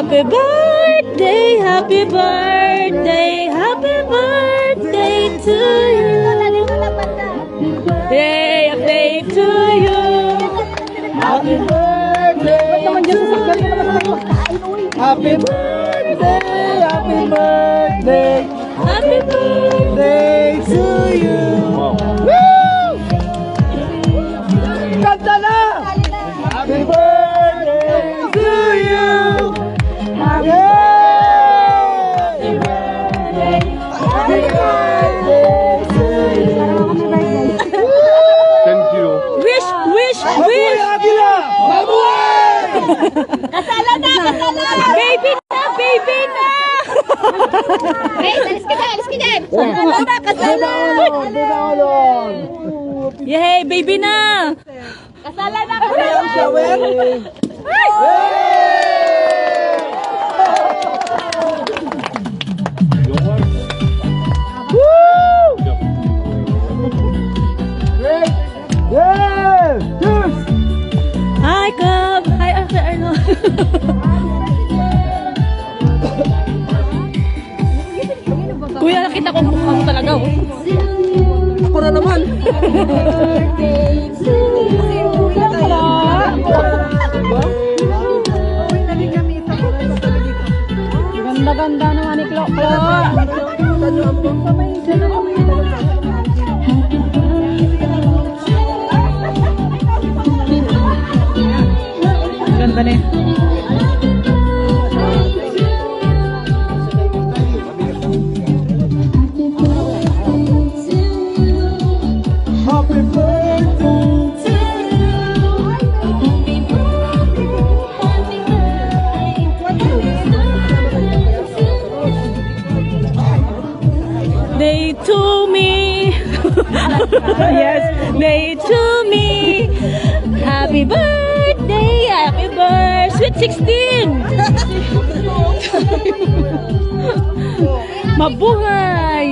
Happy birthday, happy birthday, happy birthday to you. Happy to you. Happy birthday to you. Happy birthday, happy birthday, Happy birthday. birthday to you. Woo! Kanta na! Happy birthday to you. Happy birthday. Happy birthday to you. 10 kilo. Wish, wish, Mabuhay wish. ang Agila! Mabuhay! Kasala na, kasala. Baby na, baby na. Hey, alis ka dyan, alis ka dyan. Kasala na, kasala. Dinalon! Yay, baby na. Kasala na, Ang shower? Yeah! Cheers! Hi, Cub. Hi, Uncle Arnold. Kuya, nakita ko mukha mo talaga, oh. Ako na naman! Ganda-ganda naman ni Klo. Ganda na eh. Happy birthday to Day to me. Yes, day to me. Happy birthday, happy birthday. Sweet 16. Mabuhay.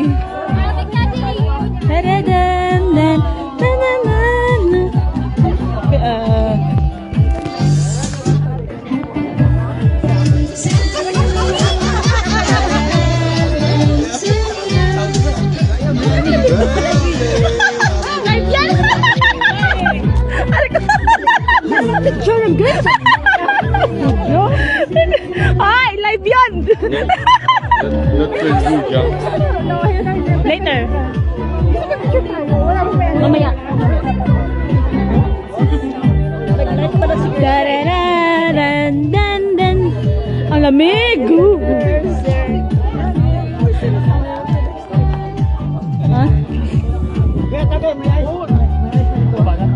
Tadadam, dan, tananan. Picture ang good. Ay, live yan. Not so huge, yeah. Later. Mamaya. Darararan, dan, dan. Ang lamig. Ha?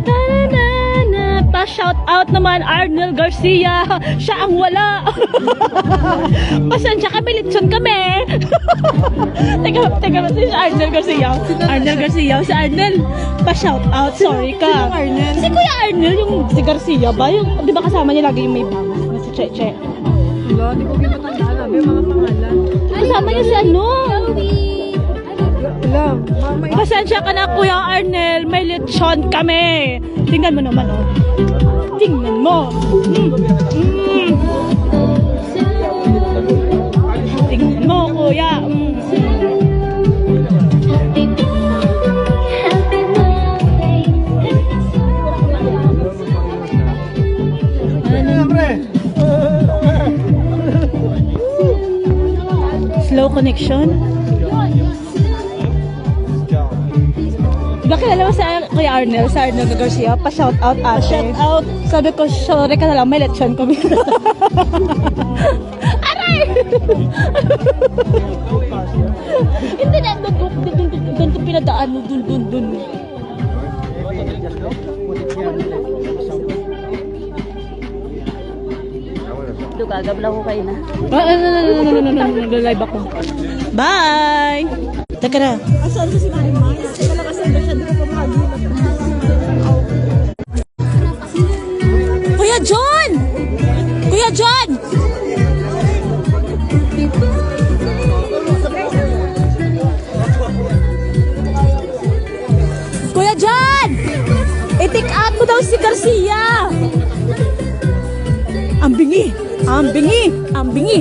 Ta-na-na-na. Pa-shout out naman Arnel Garcia. Siya ang wala. Pasensya kami, litson kami. Teka, si Arnel Garcia. Arnel Garcia, si Arnel. Pa-shout out, sorry ka. Si Kuya Arnel, yung si Garcia ba? Yung, di ba kasama niya lagi yung may bangs na si Cheche? Wala, di ko kinatandaan. May mga pangalan. Kasama niya si ano? Wala, mama. Pasensya ka na, Kuya Arnel. May litson kami. Tingnan mo naman, oh. Tingnan mo. Tingnan mo, Kuya. Slow connection. Diba kilala mo sa Kuya Arnel, sa Arnel Garcia? Pa-shout out ate. Shout out. Sabi ko, sorry ka na lang, may lechon kami. Aray! Hindi na, doon pinadaan mo, dun. Ito, gagabla ko kayo na. No, live ako. Bye! Teka na. Asan si Marima? Teka lang, asan ba siya? Di ko pamahagi. Kuya John! Kuya John! Kuya John! I-take out mo daw si Garcia! Ang bingi! Ang bingi! Ang bingi!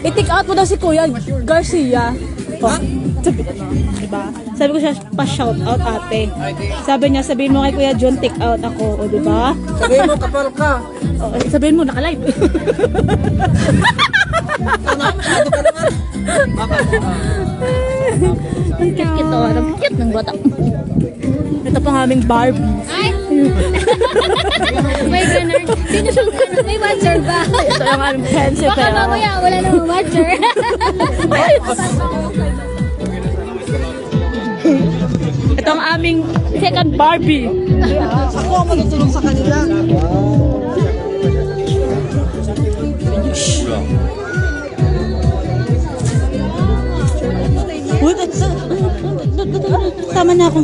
I-take out mo daw si Kuya Garcia. Oh, sabi, diba? Sabi ko siya, pa-shout out ate. Sabi niya, sabihin mo kay Kuya John, take out ako. O, diba? Sabihin mo, kapal ka. O, sabihin mo, naka-live. Ang cute to. Ang cute ng bata. Ito pang aming Barbie. Ay! May ganun. Sino siya? May watcher ba? Ito ang aming pencil. Baka mamaya wala namang watcher. Ito ang aming second Barbie. Ako ang matutulong sa kanila. Uy, sama na ako.